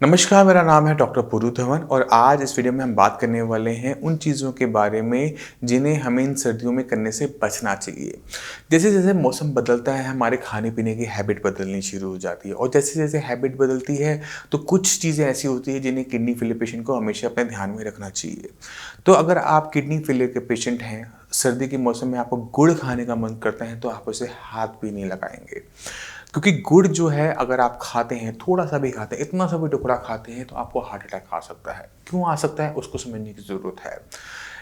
नमस्कार, मेरा नाम है डॉक्टर पुरु धवन और आज इस वीडियो में हम बात करने वाले हैं उन चीज़ों के बारे में जिन्हें हमें इन सर्दियों में करने से बचना चाहिए। जैसे-जैसे मौसम बदलता है, हमारे खाने-पीने की हैबिट बदलनी शुरू हो जाती है और जैसे-जैसे हैबिट बदलती है, तो कुछ चीज़ें ऐसी होती हैं जिन्हें किडनी फेलियर पेशेंट को हमेशा अपने ध्यान में रखना चाहिए। तो अगर आप किडनी फेलियर के पेशेंट हैं, सर्दी के मौसम में आपको गुड़ खाने का मन करता है, तो आप उसे हाथ भी नहीं लगाएँगे। क्योंकि गुड़ जो है अगर आप खाते हैं, थोड़ा-सा भी खाते हैं, इतना सा भी टुकड़ा खाते हैं तो आपको हार्ट अटैक आ सकता है। क्यों आ सकता है उसको समझने की ज़रूरत है।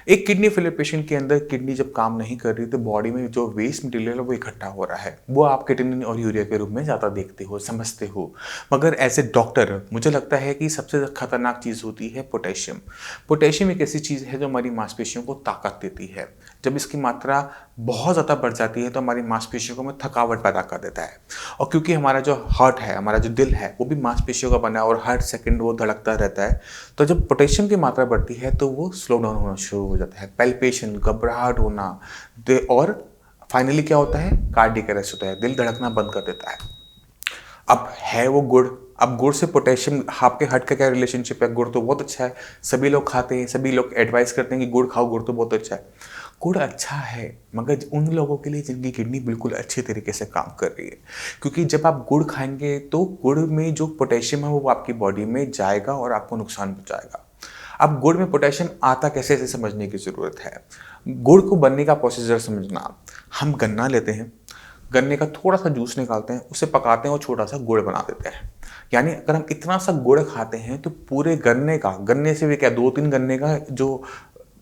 एक किडनी फेलियर पेशेंट के अंदर किडनी जब काम नहीं कर रही तो बॉडी में जो वेस्ट मटीरियल है वो इकट्ठा हो रहा है। वो आप क्रिएटिनिन और यूरिया के रूप में ज़्यादा देखते हो, समझते हो। मगर एज़ ए डॉक्टर मुझे लगता है कि सबसे खतरनाक चीज़ होती है पोटेशियम। पोटेशियम एक ऐसी चीज़ है जो हमारी मांसपेशियों को ताकत देती है। जब इसकी मात्रा बहुत ज़्यादा बढ़ जाती है तो हमारी मांसपेशियों को में थकावट पैदा कर देता है। और क्योंकि हमारा जो हार्ट है, हमारा जो दिल है, वो भी मांसपेशियों का बना है और हर सेकंड वो धड़कता रहता है। तो जब पोटेशियम की मात्रा बढ़ती है तो वो स्लो डाउन होना शुरू हो जाता है। पैल्पेशन, घबराहट होना और फाइनली क्या होता है, कार्डियक अरेस्ट होता है, दिल धड़कना बंद कर देता है। अब है वो गुड़, अब गुड़ से पोटेशियम आपके हार्ट का क्या रिलेशनशिप है? गुड़ तो बहुत अच्छा है, सभी लोग खाते हैं, सभी लोग एडवाइस करते हैं कि गुड़ खाओ, गुड़ तो बहुत अच्छा है। गुड़ अच्छा है मगर उन लोगों के लिए जिनकी किडनी बिल्कुल अच्छे तरीके से काम कर रही है, क्योंकि जब आप गुड़ खाएंगे तो गुड़ में जो पोटेशियम है वो आपकी बॉडी में जाएगा और आपको नुकसान पहुंचाएगा। अब गुड़ में पोटेशियम आता कैसे, इसे समझने की ज़रूरत है। गुड़ को बनने का प्रोसीजर समझना। हम गन्ना लेते हैं, गन्ने का थोड़ा सा जूस निकालते हैं, उसे पकाते हैं और छोटा सा गुड़ बना देते हैं। यानी अगर हम इतना सा गुड़ खाते हैं तो पूरे गन्ने से भी क्या, 2-3 गन्ने का जो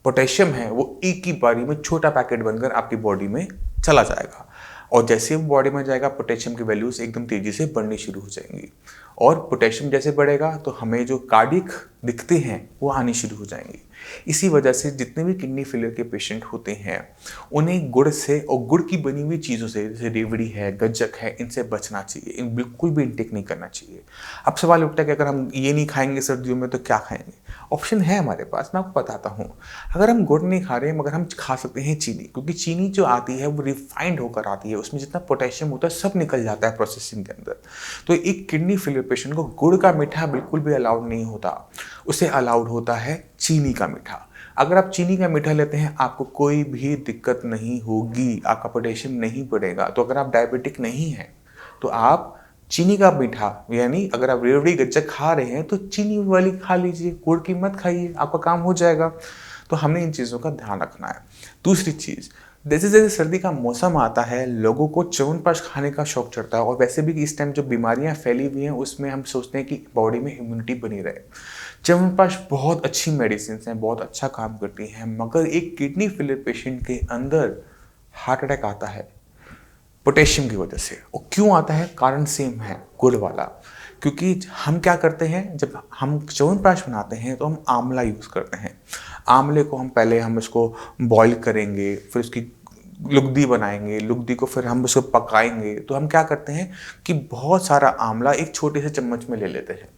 पोटेशियम है वो एक ही बारी में छोटा पैकेट बनकर आपकी बॉडी में चला जाएगा। और जैसे वो बॉडी में जाएगा, पोटेशियम की वैल्यूज एकदम तेजी से बढ़नी शुरू हो जाएंगी। और पोटेशियम जैसे बढ़ेगा तो हमें जो कार्डियक दिखते हैं वो आनी शुरू हो जाएंगी। इसी वजह से जितने भी किडनी फेलियर के पेशेंट होते हैं उन्हें गुड़ से और गुड़ की बनी हुई चीज़ों से, जैसे रेवड़ी है, गज्जक है, इनसे बचना चाहिए। इन बिल्कुल भी इनटेक नहीं करना चाहिए। अब सवाल उठता है कि अगर हम ये नहीं खाएंगे सर्दियों में तो क्या खाएंगे? ऑप्शन है हमारे पास, मैं आपको बताता हूँ। अगर हम गुड़ नहीं खा रहे हैं मगर हम खा सकते हैं चीनी, क्योंकि चीनी जो आती है वो रिफाइंड होकर आती है, उसमें जितना पोटेशियम होता है सब निकल जाता है प्रोसेसिंग के अंदर। तो एक किडनी फेलियर पेशेंट को गुड़ का मीठा बिल्कुल भी अलाउड नहीं होता, उसे अलाउड होता है चीनी का मीठा। अगर आप चीनी का मीठा लेते हैं आपको कोई भी दिक्कत नहीं होगी, आपका पोटेशियम नहीं बढ़ेगा। तो अगर आप डायबिटिक नहीं हैं तो आप चीनी का मीठा, यानी अगर आप रेवड़ी गज्जक खा रहे हैं तो चीनी वाली खा लीजिए, गुड़ की मत खाइए, आपका काम हो जाएगा। तो हमने इन चीज़ों का ध्यान रखना है। दूसरी चीज़, जैसे जैसे सर्दी का मौसम आता है लोगों को च्यवनप्राश खाने का शौक चढ़ता है और वैसे भी इस टाइम जो बीमारियां फैली हुई हैं उसमें हम सोचते हैं कि बॉडी में इम्यूनिटी बनी रहे। च्यवनप्राश बहुत अच्छी मेडिसिन हैं, बहुत अच्छा काम करती हैं, मगर एक किडनी फेलियर पेशेंट के अंदर हार्ट अटैक आता है पोटेशियम की वजह से। और क्यों आता है? कारण सेम है, गुड़ वाला। क्योंकि हम क्या करते हैं, जब हम च्यवनप्राश बनाते हैं तो हम आंवला यूज़ करते हैं। आंवले को हम इसको बॉईल करेंगे, फिर उसकी लुगदी बनाएंगे, लुगदी को फिर हम उसको पकाएंगे। तो हम क्या करते हैं कि बहुत सारा आंवला एक छोटे से चम्मच में ले लेते हैं।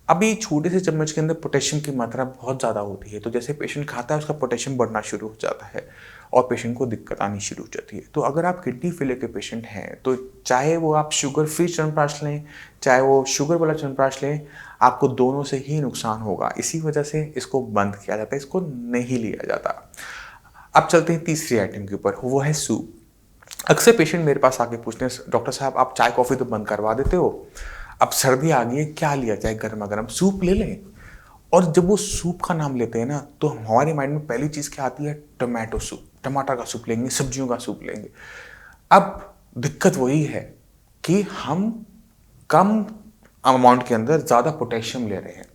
अब ये छोटे से चम्मच के अंदर पोटेशियम की मात्रा बहुत ज़्यादा होती है, तो जैसे पेशेंट खाता है उसका पोटेशियम बढ़ना शुरू हो जाता है और पेशेंट को दिक्कत आनी शुरू हो जाती है। तो अगर आप किडनी फेलियर के पेशेंट हैं तो चाहे वो आप शुगर फ्री च्यवनप्राश लें, चाहे वो शुगर वाला च्यवनप्राश लें, आपको दोनों से ही नुकसान होगा। इसी वजह से इसको बंद किया जाता है, इसको नहीं लिया जाता। अब चलते हैं तीसरी आइटम के ऊपर, वो है सूप। अक्सर पेशेंट मेरे पास आके पूछते हैं, डॉक्टर साहब आप चाय कॉफ़ी तो बंद करवा देते हो, अब सर्दी आ गई है, क्या लिया जाए? गर्मा गर्म सूप ले लें। और जब वो सूप का नाम लेते हैं ना तो हमारे माइंड में पहली चीज़ क्या आती है? टोमेटो सूप, टमाटर का सूप लेंगे, सब्जियों का सूप लेंगे। अब दिक्कत वही है कि हम कम अमाउंट के अंदर ज़्यादा पोटेशियम ले रहे हैं।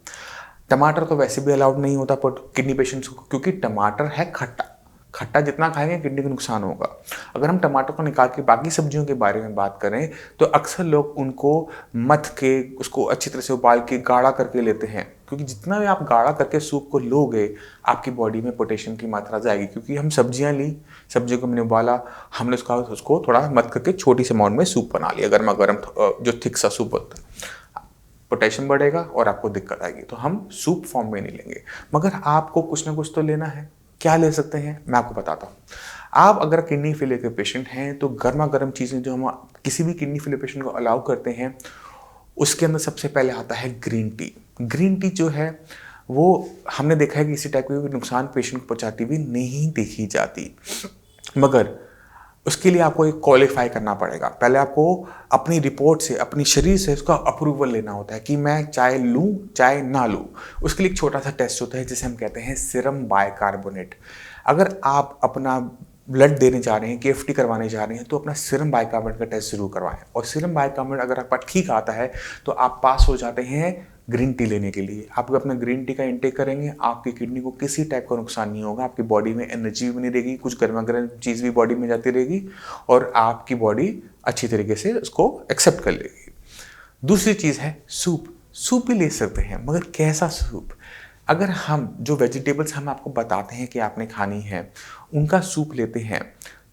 टमाटर तो वैसे भी अलाउड नहीं होता किडनी पेशेंट्स को, क्योंकि टमाटर है खट्टा। खट्टा जितना खाएंगे किडनी को नुकसान होगा। अगर हम टमाटर को निकाल के बाकी सब्जियों के बारे में बात करें तो अक्सर लोग उनको मथ के, उसको अच्छी तरह से उबाल के गाढ़ा करके लेते हैं, क्योंकि जितना भी आप गाढ़ा करके सूप को लोगे आपकी बॉडी में पोटेशियम की मात्रा जाएगी। क्योंकि हम सब्जियां ली, सब्जियों को हमने उबाला, हमने उसको थोड़ा मथ करके छोटी सी अमाउंट में सूप बना लिया, गर्मा गर्म जो थिक सा सूप होता है। पोटेशियम बढ़ेगा और आपको दिक्कत आएगी। तो हम सूप फॉर्म में नहीं लेंगे, मगर आपको कुछ ना कुछ तो लेना है। क्या ले सकते हैं मैं आपको बताता हूँ। आप अगर किडनी फेलियर के पेशेंट हैं तो गर्मा गर्म चीज़ें जो हम किसी भी किडनी फेलियर पेशेंट को अलाउ करते हैं उसके अंदर सबसे पहले आता है ग्रीन टी। ग्रीन टी जो है वो हमने देखा है कि किसी टाइप के नुकसान पेशेंट को पहुंचाती हुई नहीं देखी जाती, मगर उसके लिए आपको एक क्वालिफाई करना पड़ेगा। पहले आपको अपनी रिपोर्ट से, अपनी शरीर से उसका अप्रूवल लेना होता है कि मैं चाय लूँ चाहे ना लूँ। उसके लिए एक छोटा सा टेस्ट होता है जिसे हम कहते हैं सीरम बाइकार्बोनेट। अगर आप अपना ब्लड देने जा रहे हैं, केएफटी करवाने जा रहे हैं, तो अपना सीरम बाइकार्बोनेट का टेस्ट जरूर करवाएं। और सीरम बाइकार्बोनेट अगर आपका ठीक आता है तो आप पास हो जाते हैं ग्रीन टी लेने के लिए। आप अपना ग्रीन टी का इंटेक करेंगे, आपकी किडनी को किसी टाइप का नुकसान नहीं होगा, आपकी बॉडी में एनर्जी भी बनी रहेगी, कुछ गर्मा गर्म चीज़ भी बॉडी में जाती रहेगी और आपकी बॉडी अच्छी तरीके से उसको एक्सेप्ट कर लेगी। दूसरी चीज़ है सूप। सूप भी ले सकते हैं, मगर कैसा सूप? अगर हम जो वेजिटेबल्स हम आपको बताते हैं कि आपने खानी है उनका सूप लेते हैं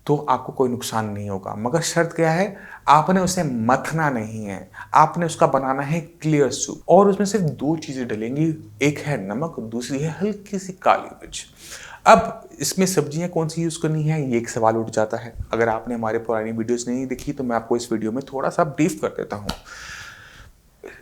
तो आपको कोई नुकसान नहीं होगा, मगर शर्त क्या है? आपने उसे मथना नहीं है, आपने उसका बनाना है क्लियर सूप। और उसमें सिर्फ दो चीज़ें डलेंगी, एक है नमक, दूसरी है हल्की सी काली मिर्च। अब इसमें सब्जियां कौन सी यूज़ करनी है, ये एक सवाल उठ जाता है। अगर आपने हमारे पुरानी वीडियोस नहीं देखी तो मैं आपको इस वीडियो में थोड़ा सा ब्रीफ कर देता हूँ।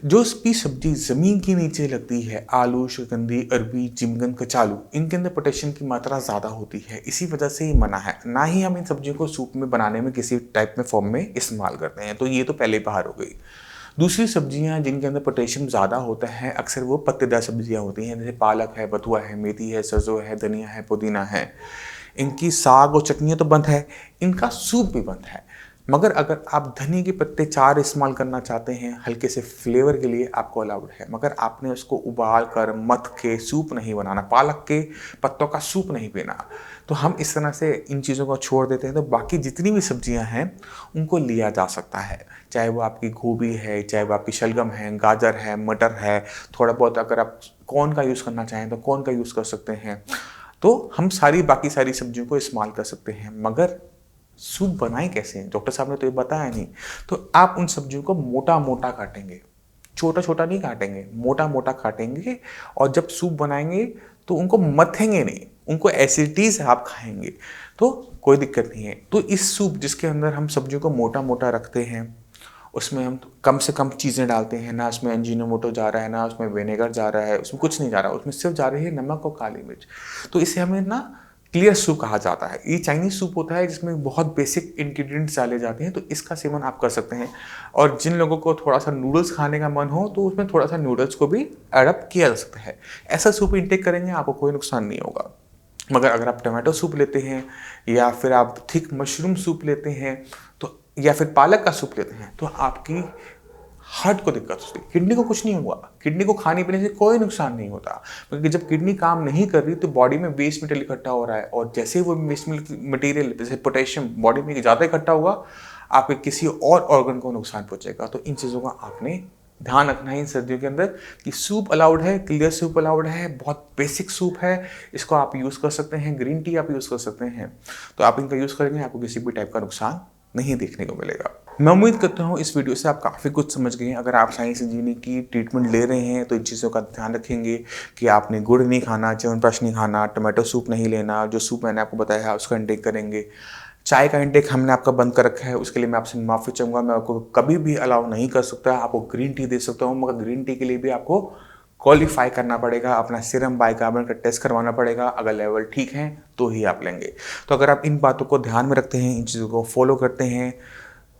जो भी सब्जी ज़मीन के नीचे लगती है, आलू, शकंदी, अरबी, जिमगन, कचालू, इनके अंदर पोटेशियम की मात्रा ज़्यादा होती है, इसी वजह से ये मना है। ना ही हम इन सब्जियों को सूप में बनाने में किसी टाइप में फॉर्म में इस्तेमाल करते हैं, तो ये तो पहले बाहर हो गई। दूसरी सब्जियां जिनके अंदर पोटेशियम ज़्यादा होता है अक्सर वो पत्तेदार सब्जियां होती हैं, जैसे पालक है, बथुआ है, मेथी है, सरसों है, धनिया है, पुदीना है। इनकी साग और चटनियाँ तो बंद है, इनका सूप भी बंद है। मगर अगर आप धनिया के पत्ते चार इस्तेमाल करना चाहते हैं हल्के से फ्लेवर के लिए, आपको अलाउड है, मगर आपने उसको उबाल कर मथ के सूप नहीं बनाना, पालक के पत्तों का सूप नहीं पीना। तो हम इस तरह से इन चीज़ों को छोड़ देते हैं, तो बाकी जितनी भी सब्जियां हैं उनको लिया जा सकता है, चाहे वो आपकी गोभी है, चाहे वो आपकी शलगम है, गाजर है, मटर है, थोड़ा बहुत अगर आप कॉर्न का यूज़ करना चाहें तो कॉर्न का यूज़ कर सकते हैं। तो हम बाकी सारी सब्जियों को इस्तेमाल कर सकते हैं, मगर सूप बनाएं कैसे? डॉक्टर साहब ने तो ये बताया नहीं। तो आप उन सब्जियों को मोटा मोटा काटेंगे, छोटा छोटा नहीं काटेंगे, मोटा मोटा काटेंगे। और जब सूप बनाएंगे तो उनको मथेंगे नहीं, उनको एसिडिटी से आप खाएंगे, तो कोई दिक्कत नहीं है। तो इस सूप जिसके अंदर हम सब्जियों को मोटा मोटा रखते हैं, उसमें हम कम से कम चीज़ें डालते हैं, ना उसमें अजीनोमोटो जा रहा है, ना उसमें विनेगर जा रहा है, उसमें कुछ नहीं जा रहा, उसमें सिर्फ जा रही है नमक और काली मिर्च। तो इसे हमें ना क्लियर सूप कहा जाता है। ये चाइनीज सूप होता है जिसमें बहुत बेसिक इंग्रेडिएंट्स डाले जाते हैं, तो इसका सेवन आप कर सकते हैं। और जिन लोगों को थोड़ा सा नूडल्स खाने का मन हो तो उसमें थोड़ा सा नूडल्स को भी एडप्ट किया जा सकता है। ऐसा सूप इंटेक करेंगे आपको कोई नुकसान नहीं होगा। मगर अगर आप टमाटो सूप लेते हैं या फिर आप थिक मशरूम सूप लेते हैं तो, या फिर पालक का सूप लेते हैं, तो आपकी हार्ट को दिक्कत होती है, किडनी को कुछ नहीं हुआ। किडनी को खाने पीने से कोई नुकसान नहीं होता, क्योंकि जब किडनी काम नहीं कर रही तो बॉडी में वेस्ट मटेरियल इकट्ठा हो रहा है, और जैसे ही वो वेस्ट मटेरियल जैसे पोटेशियम बॉडी में ज़्यादा इकट्ठा हुआ, आपके किसी और ऑर्गन को नुकसान पहुंचेगा। तो इन चीज़ों का आपने ध्यान रखना है इन सर्दियों के अंदर कि सूप अलाउड है, क्लियर सूप अलाउड है, बहुत बेसिक सूप है, इसको आप यूज़ कर सकते हैं। ग्रीन टी आप यूज़ कर सकते हैं, तो आप इनका यूज़ करेंगे, आपको किसी भी टाइप का नुकसान नहीं देखने को मिलेगा। मैं उम्मीद करता हूँ इस वीडियो से आप काफ़ी कुछ समझ गए हैं। अगर आप साइंस इंजीनियरिंग की ट्रीटमेंट ले रहे हैं तो इन चीज़ों का ध्यान रखेंगे कि आपने गुड़ नहीं खाना, च्यवनप्राश नहीं खाना, टमाटो सूप नहीं लेना, जो सूप मैंने आपको बताया है उसका इंटेक करेंगे। चाय का इंटेक हमने आपका बंद कर रखा है, उसके लिए मैं आपसे माफ़ी चाहूँगा। मैं आपको कभी भी अलाउ नहीं कर सकता, आपको ग्रीन टी दे सकता हूँ, मगर ग्रीन टी के लिए भी आपको क्वालिफाई करना पड़ेगा, अपना सीरम बाइकार्बोनेट का टेस्ट करवाना पड़ेगा। अगर लेवल ठीक है तो ही आप लेंगे। तो अगर आप इन बातों को ध्यान में रखते हैं, इन चीज़ों को फॉलो करते हैं,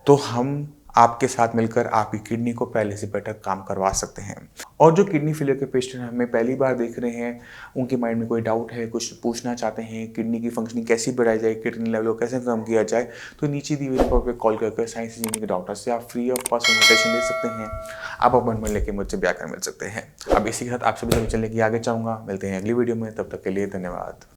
तो हम आपके साथ मिलकर आपकी किडनी को पहले से बेटर काम करवा सकते हैं। और जो किडनी फेलियर के पेशेंट हमें पहली बार देख रहे हैं, उनके माइंड में कोई डाउट है, कुछ पूछना चाहते हैं, किडनी की फंक्शनिंग कैसे बढ़ाई जाए, किडनी लेवल को कैसे कम किया जाए, तो नीचे दी हुई नंबर पर कॉल करके साइंस इंजीनियरिंग के डॉक्टर से आप फ्री ऑफ कॉस्ट कंसल्टेशन ले सकते हैं। आप अपॉइंटमेंट लेके मुझसे भी आकर मिल सकते हैं। अब इसी के साथ आप सभी चलने की आगे चाहूँगा। मिलते हैं अगली वीडियो में, तब तक के लिए धन्यवाद।